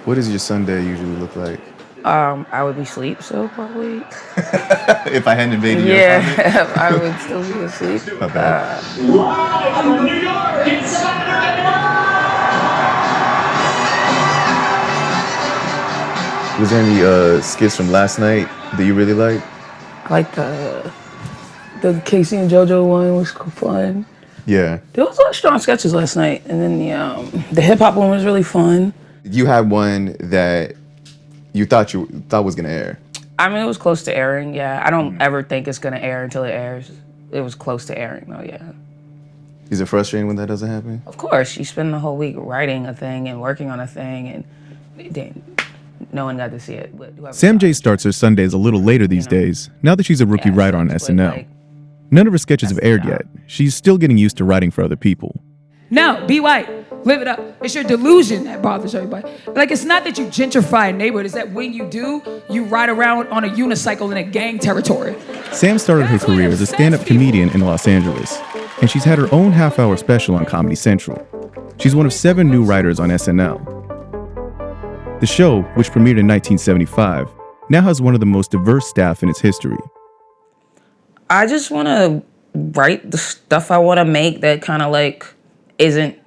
What does your Sunday usually look like? I would be asleep, so probably. If I hadn't invaded your apartment? Yeah, I would still be asleep. My bad. Live from New York, it's Saturday night! Was there any skits from last night that you really liked? I like the Casey and JoJo one was fun. Yeah. There was a lot of strong sketches last night, and then the hip hop one was really fun. You had one that you thought was gonna air. I mean, it was close to airing. Yeah, I don't ever think it's gonna air until it airs. It was close to airing, though. Yeah. Is it frustrating when that doesn't happen? Of course, you spend the whole week writing a thing and working on a thing, and then no one got to see it. But Sam J starts her Sundays a little later these days, now that she's a rookie writer on SNL. None of her sketches have aired yet. She's still getting used to writing for other people. No, be white. Live it up. It's your delusion that bothers everybody. Like, it's not that you gentrify a neighborhood. It's that when you do, you ride around on a unicycle in a gang territory. Sam started her career as a stand-up comedian in Los Angeles, and she's had her own half-hour special on Comedy Central. She's one of 7 new writers on SNL. The show, which premiered in 1975, now has one of the most diverse staff in its history. I just want to write the stuff I want to make that kind of like isn't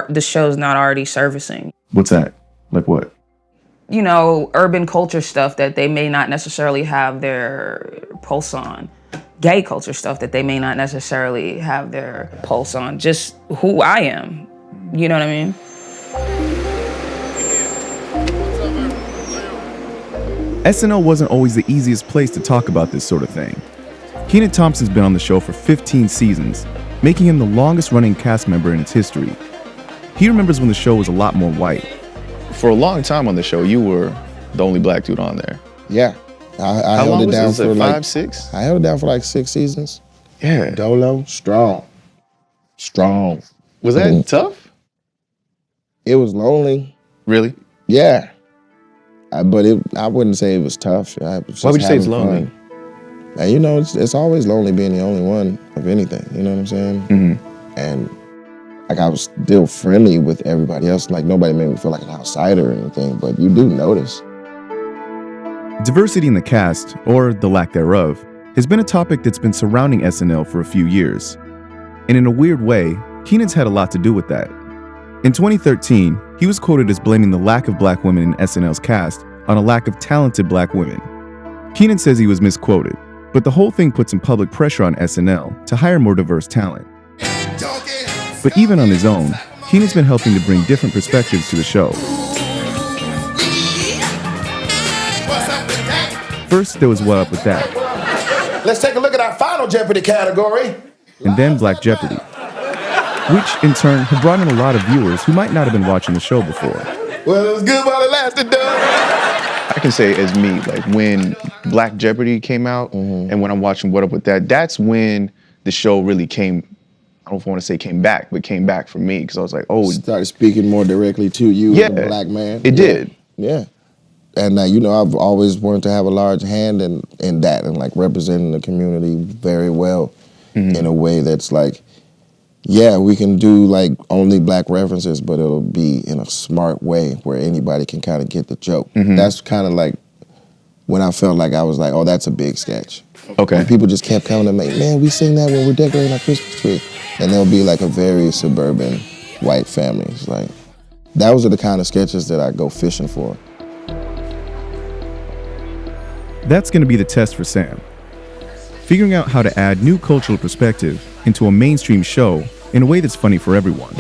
the show's not already servicing. What's that? Like what? You know, urban culture stuff that they may not necessarily have their pulse on. Gay culture stuff that they may not necessarily have their pulse on. Just who I am. You know what I mean? SNL wasn't always the easiest place to talk about this sort of thing. Kenan Thompson's been on the show for 15 seasons, making him the longest-running cast member in its history. He remembers when the show was a lot more white. For a long time on the show, you were the only black dude on there. Yeah. I held it down for like 5, 6? I held it down for like 6 seasons. Yeah. Dolo, strong. Was that tough? It was lonely. Really? Yeah. But I wouldn't say it was tough. Why would you say it's lonely? And you know, it's always lonely being the only one of anything. You know what I'm saying? Mm-hmm. And like I was still friendly with everybody else. Like nobody made me feel like an outsider or anything, but you do notice. Diversity in the cast, or the lack thereof, has been a topic that's been surrounding SNL for a few years. And in a weird way, Kenan's had a lot to do with that. In 2013, he was quoted as blaming the lack of black women in SNL's cast on a lack of talented black women. Kenan says he was misquoted, but the whole thing puts some public pressure on SNL to hire more diverse talent. But even on his own, Kenan's been helping to bring different perspectives to the show. First, there was What Up With That? Let's take a look at our final Jeopardy category. And then Black Jeopardy, which in turn have brought in a lot of viewers who might not have been watching the show before. Well, it was good while it lasted, Doug. I can say as me, like when Black Jeopardy came out and when I'm watching What Up With That, that's when the show really came, I don't want to say came back, but came back for me because I was like, oh. Started speaking more directly to you as a black man. It did. Yeah. And you know, I've always wanted to have a large hand in that and like representing the community very well in a way that's like, yeah, we can do like only black references, but it'll be in a smart way where anybody can kind of get the joke. That's kind of like when I felt like I was like, oh, that's a big sketch. Okay. And people just kept coming to me, man, we sing that when we're decorating our Christmas tree. And there'll be like a very suburban white family. It's like, those are the kind of sketches that I go fishing for. That's going to be the test for Sam. Figuring out how to add new cultural perspective into a mainstream show in a way that's funny for everyone.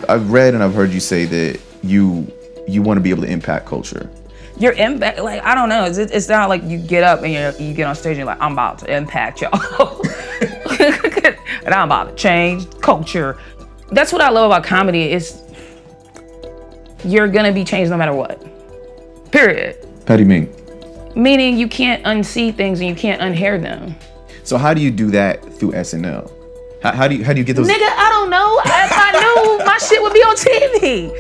I've read and I've heard you say that you want to be able to impact culture. Your impact, like, I don't know, it's not like you get up and you get on stage and you're like, I'm about to impact y'all. And I'm about to change culture. That's what I love about comedy is you're gonna be changed no matter what, period. How do you mean? Meaning you can't unsee things and you can't unhear them. So how do you do that through SNL? How do you get those? Nigga, I don't know. If I knew, my shit would be on TV.